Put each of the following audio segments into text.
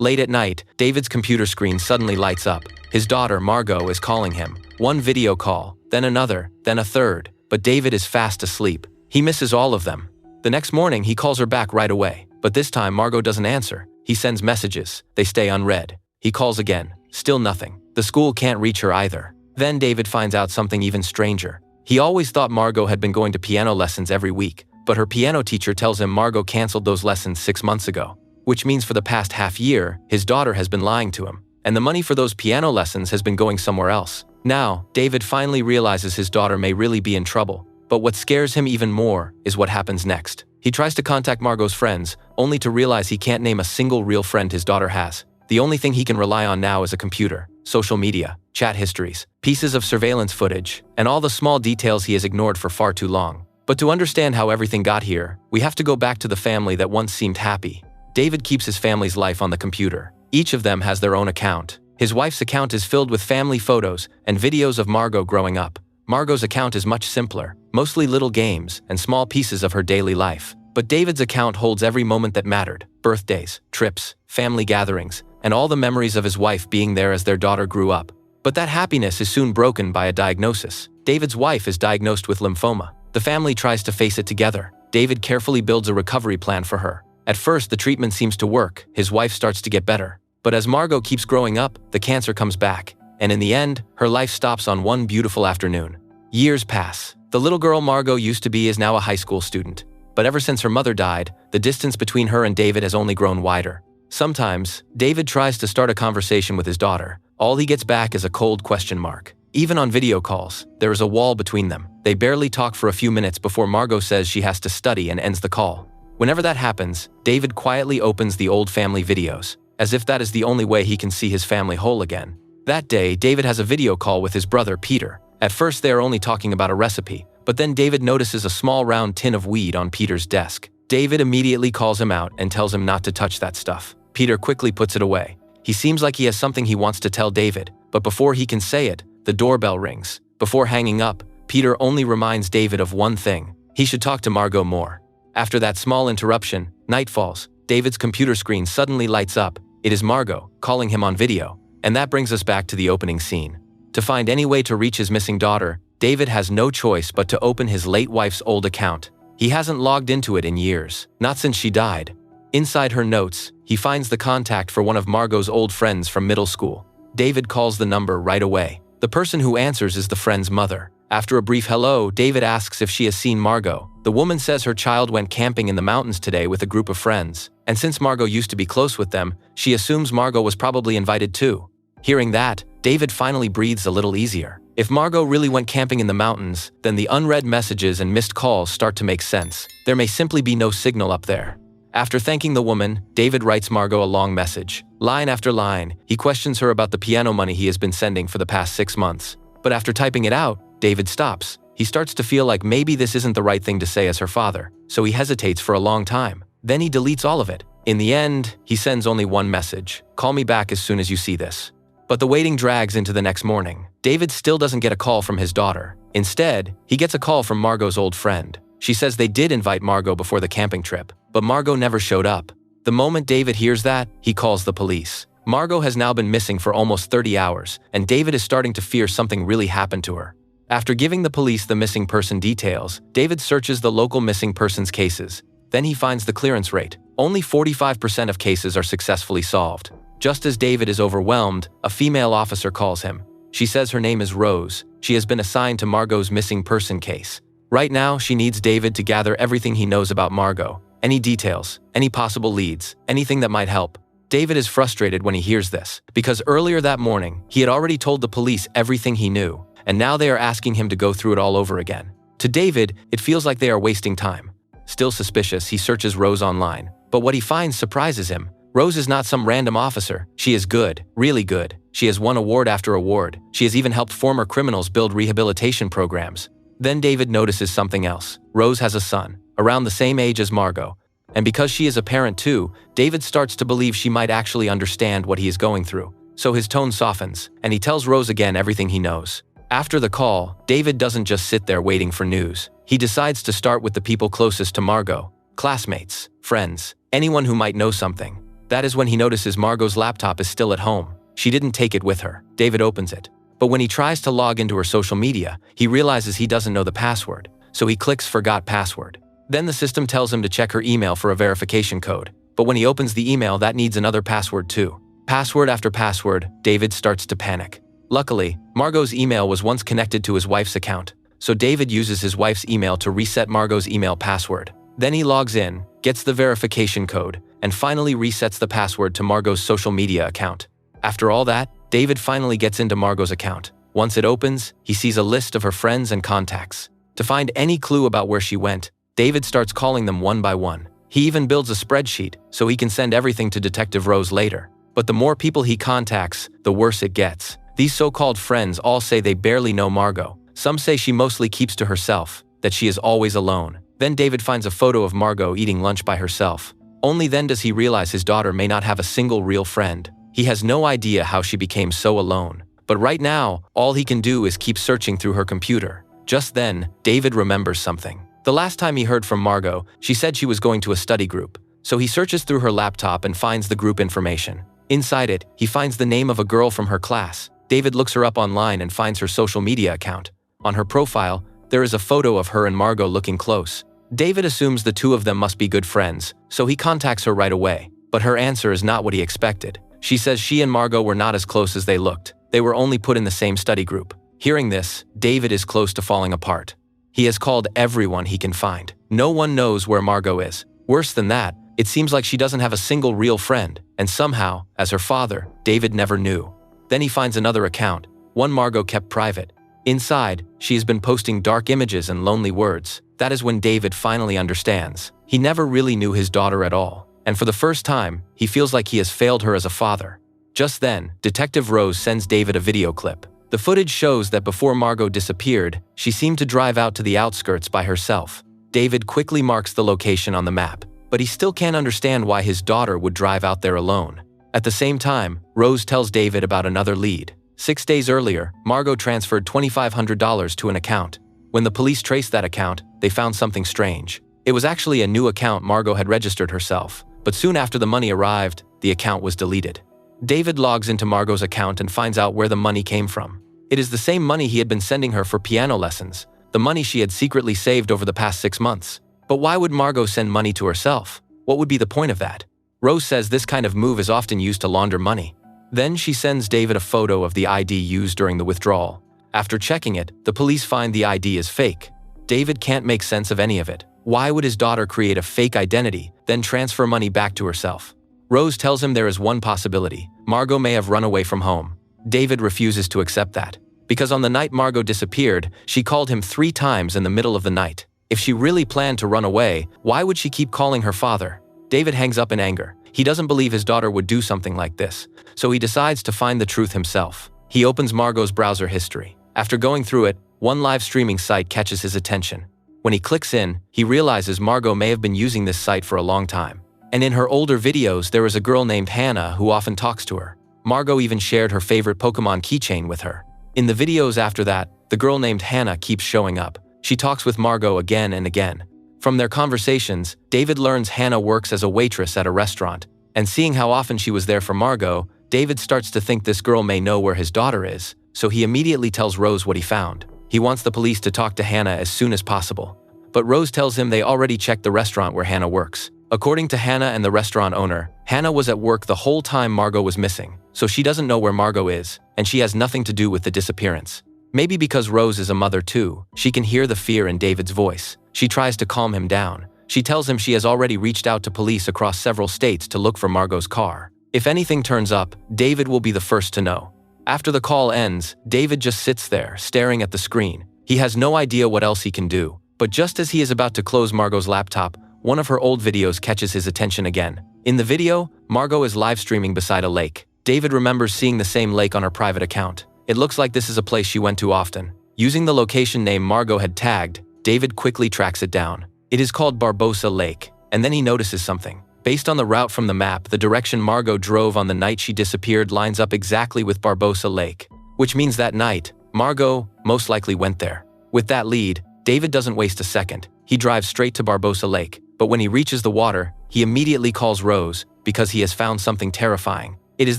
Late at night, David's computer screen suddenly lights up. His daughter, Margot, is calling him. One video call, then another, then a third, but David is fast asleep. He misses all of them. The next morning, he calls her back right away, but this time Margot doesn't answer. He sends messages. They stay unread. He calls again. Still nothing. The school can't reach her either. Then David finds out something even stranger. He always thought Margot had been going to piano lessons every week, but her piano teacher tells him Margot canceled those lessons 6 months ago. Which means for the past half year, his daughter has been lying to him, and the money for those piano lessons has been going somewhere else. Now, David finally realizes his daughter may really be in trouble, but what scares him even more is what happens next. He tries to contact Margot's friends, only to realize he can't name a single real friend his daughter has. The only thing he can rely on now is a computer, social media, chat histories, pieces of surveillance footage, and all the small details he has ignored for far too long. But to understand how everything got here, we have to go back to the family that once seemed happy. David keeps his family's life on the computer. Each of them has their own account. His wife's account is filled with family photos and videos of Margot growing up. Margot's account is much simpler, mostly little games and small pieces of her daily life. But David's account holds every moment that mattered: birthdays, trips, family gatherings, and all the memories of his wife being there as their daughter grew up. But that happiness is soon broken by a diagnosis. David's wife is diagnosed with lymphoma. The family tries to face it together. David carefully builds a recovery plan for her. At first, the treatment seems to work. His wife starts to get better. But as Margot keeps growing up, the cancer comes back. And in the end, her life stops on one beautiful afternoon. Years pass. The little girl Margot used to be is now a high school student. But ever since her mother died, the distance between her and David has only grown wider. Sometimes, David tries to start a conversation with his daughter. All he gets back is a cold question mark. Even on video calls, there is a wall between them. They barely talk for a few minutes before Margot says she has to study and ends the call. Whenever that happens, David quietly opens the old family videos, as if that is the only way he can see his family whole again. That day, David has a video call with his brother, Peter. At first, they are only talking about a recipe, but then David notices a small round tin of weed on Peter's desk. David immediately calls him out and tells him not to touch that stuff. Peter quickly puts it away. He seems like he has something he wants to tell David, but before he can say it, the doorbell rings. Before hanging up, Peter only reminds David of one thing: he should talk to Margot more. After that small interruption, night falls. David's computer screen suddenly lights up. It is Margot, calling him on video. And that brings us back to the opening scene. To find any way to reach his missing daughter, David has no choice but to open his late wife's old account. He hasn't logged into it in years, not since she died. Inside her notes, he finds the contact for one of Margot's old friends from middle school. David calls the number right away. The person who answers is the friend's mother. After a brief hello, David asks if she has seen Margot. The woman says her child went camping in the mountains today with a group of friends, and since Margot used to be close with them, she assumes Margot was probably invited too. Hearing that, David finally breathes a little easier. If Margot really went camping in the mountains, then the unread messages and missed calls start to make sense. There may simply be no signal up there. After thanking the woman, David writes Margot a long message. Line after line, he questions her about the piano money he has been sending for the past 6 months. But after typing it out, David stops. He starts to feel like maybe this isn't the right thing to say as her father, so he hesitates for a long time. Then he deletes all of it. In the end, he sends only one message: "Call me back as soon as you see this." But the waiting drags into the next morning. David still doesn't get a call from his daughter. Instead, he gets a call from Margot's old friend. She says they did invite Margot before the camping trip, but Margot never showed up. The moment David hears that, he calls the police. Margot has now been missing for almost 30 hours, and David is starting to fear something really happened to her. After giving the police the missing person details, David searches the local missing persons cases. Then he finds the clearance rate. Only 45% of cases are successfully solved. Just as David is overwhelmed, a female officer calls him. She says her name is Rose. She has been assigned to Margot's missing person case. Right now, she needs David to gather everything he knows about Margot. Any details, any possible leads, anything that might help. David is frustrated when he hears this, because earlier that morning, he had already told the police everything he knew, and now they are asking him to go through it all over again. To David, it feels like they are wasting time. Still suspicious, he searches Rose online, but what he finds surprises him. Rose is not some random officer. She is good, really good. She has won award after award. She has even helped former criminals build rehabilitation programs. Then David notices something else. Rose has a son, around the same age as Margot. And because she is a parent too, David starts to believe she might actually understand what he is going through. So his tone softens, and he tells Rose again everything he knows. After the call, David doesn't just sit there waiting for news. He decides to start with the people closest to Margot: classmates, friends, anyone who might know something. That is when he notices Margot's laptop is still at home. She didn't take it with her. David opens it. But when he tries to log into her social media, he realizes he doesn't know the password, so he clicks Forgot Password. Then the system tells him to check her email for a verification code. But when he opens the email, that needs another password too. Password after password, David starts to panic. Luckily, Margot's email was once connected to his wife's account, so David uses his wife's email to reset Margot's email password. Then he logs in, gets the verification code, and finally resets the password to Margot's social media account. After all that, David finally gets into Margot's account. Once it opens, he sees a list of her friends and contacts. To find any clue about where she went, David starts calling them one by one. He even builds a spreadsheet so he can send everything to Detective Rose later. But the more people he contacts, the worse it gets. These so-called friends all say they barely know Margot. Some say she mostly keeps to herself, that she is always alone. Then David finds a photo of Margot eating lunch by herself. Only then does he realize his daughter may not have a single real friend. He has no idea how she became so alone. But right now, all he can do is keep searching through her computer. Just then, David remembers something. The last time he heard from Margot, she said she was going to a study group. So he searches through her laptop and finds the group information. Inside it, he finds the name of a girl from her class. David looks her up online and finds her social media account. On her profile, there is a photo of her and Margot looking close. David assumes the two of them must be good friends, so he contacts her right away. But her answer is not what he expected. She says she and Margot were not as close as they looked. They were only put in the same study group. Hearing this, David is close to falling apart. He has called everyone he can find. No one knows where Margot is. Worse than that, it seems like she doesn't have a single real friend, and somehow, as her father, David never knew. Then he finds another account, one Margot kept private. Inside, she has been posting dark images and lonely words. That is when David finally understands. He never really knew his daughter at all, and for the first time, he feels like he has failed her as a father. Just then, Detective Rose sends David a video clip. The footage shows that before Margot disappeared, she seemed to drive out to the outskirts by herself. David quickly marks the location on the map, but he still can't understand why his daughter would drive out there alone. At the same time, Rose tells David about another lead. 6 days earlier, Margot transferred $2,500 to an account. When the police traced that account, they found something strange. It was actually a new account Margot had registered herself, but soon after the money arrived, the account was deleted. David logs into Margot's account and finds out where the money came from. It is the same money he had been sending her for piano lessons, the money she had secretly saved over the past 6 months. But why would Margot send money to herself? What would be the point of that? Rose says this kind of move is often used to launder money. Then she sends David a photo of the ID used during the withdrawal. After checking it, the police find the ID is fake. David can't make sense of any of it. Why would his daughter create a fake identity, then transfer money back to herself? Rose tells him there is one possibility. Margot may have run away from home. David refuses to accept that. Because on the night Margot disappeared, she called him 3 times in the middle of the night. If she really planned to run away, why would she keep calling her father? David hangs up in anger. He doesn't believe his daughter would do something like this, so he decides to find the truth himself. He opens Margot's browser history. After going through it, one live streaming site catches his attention. When he clicks in, he realizes Margot may have been using this site for a long time. And in her older videos, there is a girl named Hannah who often talks to her. Margot even shared her favorite Pokemon keychain with her. In the videos after that, the girl named Hannah keeps showing up. She talks with Margot again and again. From their conversations, David learns Hannah works as a waitress at a restaurant, and seeing how often she was there for Margot, David starts to think this girl may know where his daughter is, so he immediately tells Rose what he found. He wants the police to talk to Hannah as soon as possible. But Rose tells him they already checked the restaurant where Hannah works. According to Hannah and the restaurant owner, Hannah was at work the whole time Margot was missing, so she doesn't know where Margot is, and she has nothing to do with the disappearance. Maybe because Rose is a mother too, she can hear the fear in David's voice. She tries to calm him down. She tells him she has already reached out to police across several states to look for Margot's car. If anything turns up, David will be the first to know. After the call ends, David just sits there, staring at the screen. He has no idea what else he can do. But just as he is about to close Margot's laptop, one of her old videos catches his attention again. In the video, Margot is live streaming beside a lake. David remembers seeing the same lake on her private account. It looks like this is a place she went to often. Using the location name Margot had tagged, David quickly tracks it down. It is called Barbosa Lake, and then he notices something. Based on the route from the map, the direction Margot drove on the night she disappeared lines up exactly with Barbosa Lake, which means that night, Margot most likely went there. With that lead, David doesn't waste a second. He drives straight to Barbosa Lake. But when he reaches the water, he immediately calls Rose because he has found something terrifying. It is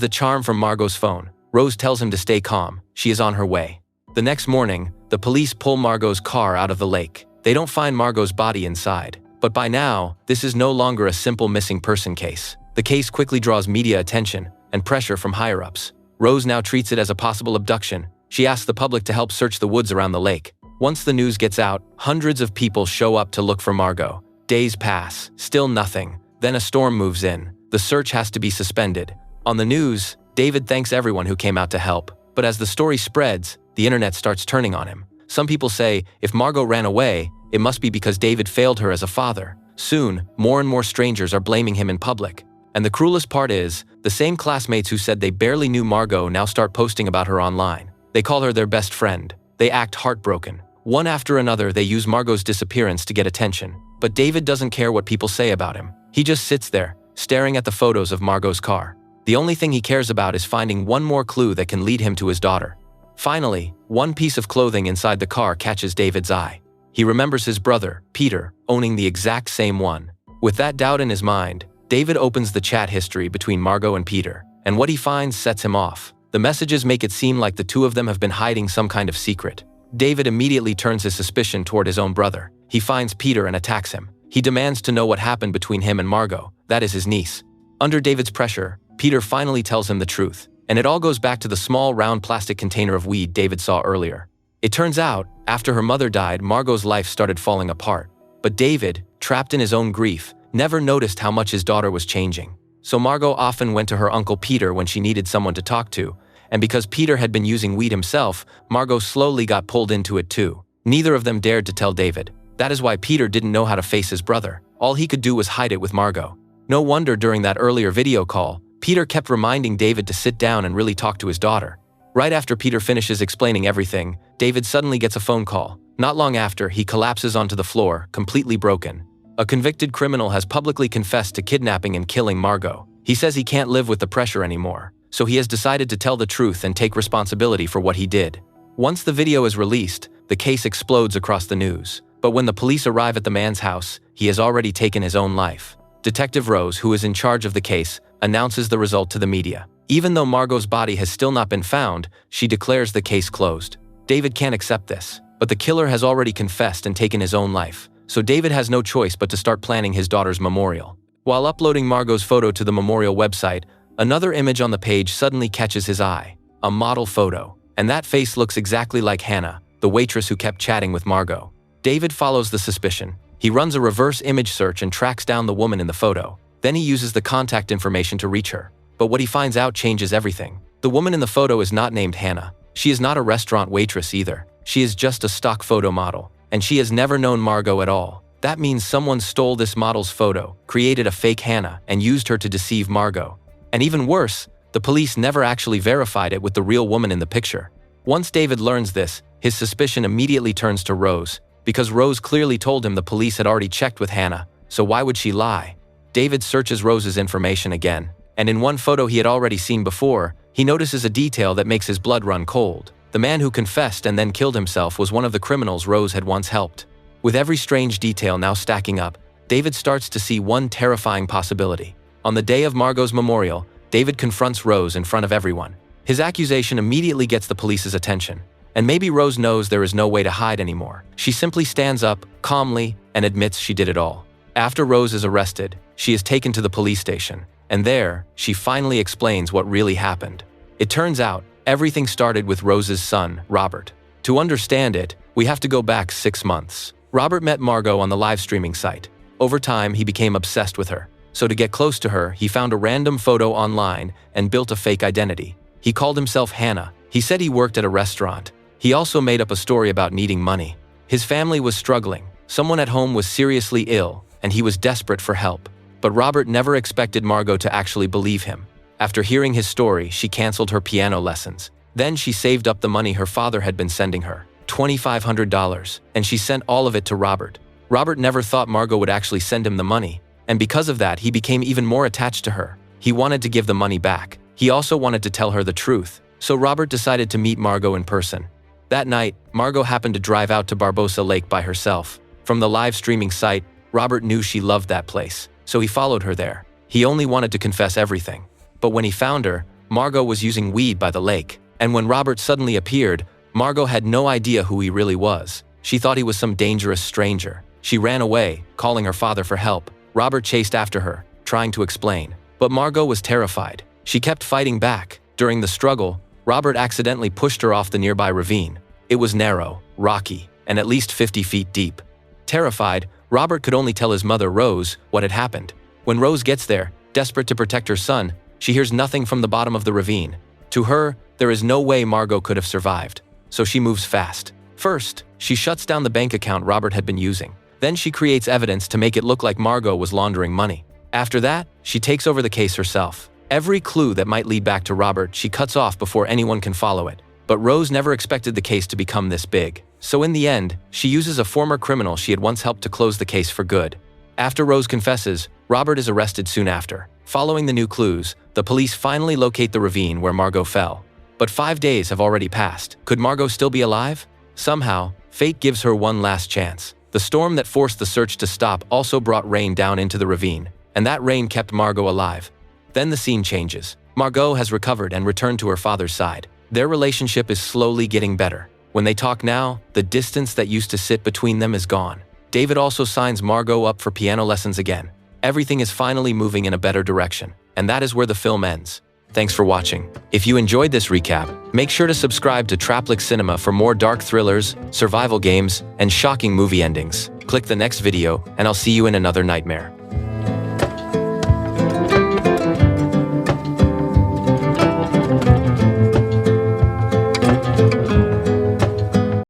the charm from Margot's phone. Rose tells him to stay calm. She is on her way. The next morning, the police pull Margot's car out of the lake. They don't find Margot's body inside. But by now, this is no longer a simple missing person case. The case quickly draws media attention and pressure from higher-ups. Rose now treats it as a possible abduction. She asks the public to help search the woods around the lake. Once the news gets out, hundreds of people show up to look for Margot. Days pass, still nothing. Then a storm moves in. The search has to be suspended. On the news, David thanks everyone who came out to help. But as the story spreads, the internet starts turning on him. Some people say if Margot ran away, it must be because David failed her as a father. Soon, more and more strangers are blaming him in public. And the cruelest part is, the same classmates who said they barely knew Margot now start posting about her online. They call her their best friend. They act heartbroken. One after another, they use Margot's disappearance to get attention. But David doesn't care what people say about him. He just sits there, staring at the photos of Margot's car. The only thing he cares about is finding one more clue that can lead him to his daughter. Finally, one piece of clothing inside the car catches David's eye. He remembers his brother, Peter, owning the exact same one. With that doubt in his mind, David opens the chat history between Margot and Peter, and what he finds sets him off. The messages make it seem like the two of them have been hiding some kind of secret. David immediately turns his suspicion toward his own brother. He finds Peter and attacks him. He demands to know what happened between him and Margot, that is his niece. Under David's pressure, Peter finally tells him the truth, and it all goes back to the small round plastic container of weed David saw earlier. It turns out, after her mother died, Margot's life started falling apart. But David, trapped in his own grief, never noticed how much his daughter was changing. So Margot often went to her uncle Peter when she needed someone to talk to, and because Peter had been using weed himself, Margot slowly got pulled into it too. Neither of them dared to tell David. That is why Peter didn't know how to face his brother. All he could do was hide it with Margot. No wonder during that earlier video call, Peter kept reminding David to sit down and really talk to his daughter. Right after Peter finishes explaining everything, David suddenly gets a phone call. Not long after, he collapses onto the floor, completely broken. A convicted criminal has publicly confessed to kidnapping and killing Margot. He says he can't live with the pressure anymore, so he has decided to tell the truth and take responsibility for what he did. Once the video is released, the case explodes across the news. But when the police arrive at the man's house, he has already taken his own life. Detective Rose, who is in charge of the case, announces the result to the media. Even though Margot's body has still not been found, she declares the case closed. David can't accept this, but the killer has already confessed and taken his own life, so David has no choice but to start planning his daughter's memorial. While uploading Margot's photo to the memorial website, another image on the page suddenly catches his eye, a model photo, and that face looks exactly like Hannah, the waitress who kept chatting with Margot. David follows the suspicion. He runs a reverse image search and tracks down the woman in the photo. Then he uses the contact information to reach her. But what he finds out changes everything. The woman in the photo is not named Hannah. She is not a restaurant waitress either. She is just a stock photo model, and she has never known Margot at all. That means someone stole this model's photo, created a fake Hannah, and used her to deceive Margot. And even worse, the police never actually verified it with the real woman in the picture. Once David learns this, his suspicion immediately turns to Rose, because Rose clearly told him the police had already checked with Hannah, so why would she lie? David searches Rose's information again, and in one photo he had already seen before, he notices a detail that makes his blood run cold. The man who confessed and then killed himself was one of the criminals Rose had once helped. With every strange detail now stacking up, David starts to see one terrifying possibility. On the day of Margot's memorial, David confronts Rose in front of everyone. His accusation immediately gets the police's attention. And maybe Rose knows there is no way to hide anymore. She simply stands up, calmly, and admits she did it all. After Rose is arrested, she is taken to the police station. And there, she finally explains what really happened. It turns out, everything started with Rose's son, Robert. To understand it, we have to go back 6 months. Robert met Margot on the live streaming site. Over time, he became obsessed with her. So to get close to her, he found a random photo online and built a fake identity. He called himself Hannah. He said he worked at a restaurant. He also made up a story about needing money. His family was struggling. Someone at home was seriously ill, and he was desperate for help. But Robert never expected Margot to actually believe him. After hearing his story, she canceled her piano lessons. Then she saved up the money her father had been sending her, $2,500, and she sent all of it to Robert. Robert never thought Margot would actually send him the money, and because of that, he became even more attached to her. He wanted to give the money back. He also wanted to tell her the truth. So Robert decided to meet Margot in person. That night, Margot happened to drive out to Barbosa Lake by herself. From the live streaming site, Robert knew she loved that place, so he followed her there. He only wanted to confess everything. But when he found her, Margot was using weed by the lake. And when Robert suddenly appeared, Margot had no idea who he really was. She thought he was some dangerous stranger. She ran away, calling her father for help. Robert chased after her, trying to explain. But Margot was terrified. She kept fighting back. During the struggle, Robert accidentally pushed her off the nearby ravine. It was narrow, rocky, and at least 50 feet deep. Terrified, Robert could only tell his mother, Rose, what had happened. When Rose gets there, desperate to protect her son, she hears nothing from the bottom of the ravine. To her, there is no way Margot could have survived. So she moves fast. First, she shuts down the bank account Robert had been using. Then she creates evidence to make it look like Margot was laundering money. After that, she takes over the case herself. Every clue that might lead back to Robert, she cuts off before anyone can follow it. But Rose never expected the case to become this big. So in the end, she uses a former criminal she had once helped to close the case for good. After Rose confesses, Robert is arrested soon after. Following the new clues, the police finally locate the ravine where Margot fell. But 5 days have already passed. Could Margot still be alive? Somehow, fate gives her one last chance. The storm that forced the search to stop also brought rain down into the ravine, and that rain kept Margot alive. Then the scene changes. Margot has recovered and returned to her father's side. Their relationship is slowly getting better. When they talk now, the distance that used to sit between them is gone. David also signs Margot up for piano lessons again. Everything is finally moving in a better direction, and that is where the film ends. Thanks for watching. If you enjoyed this recap, make sure to subscribe to Traplix Cinema for more dark thrillers, survival games, and shocking movie endings. Click the next video, and I'll see you in another nightmare.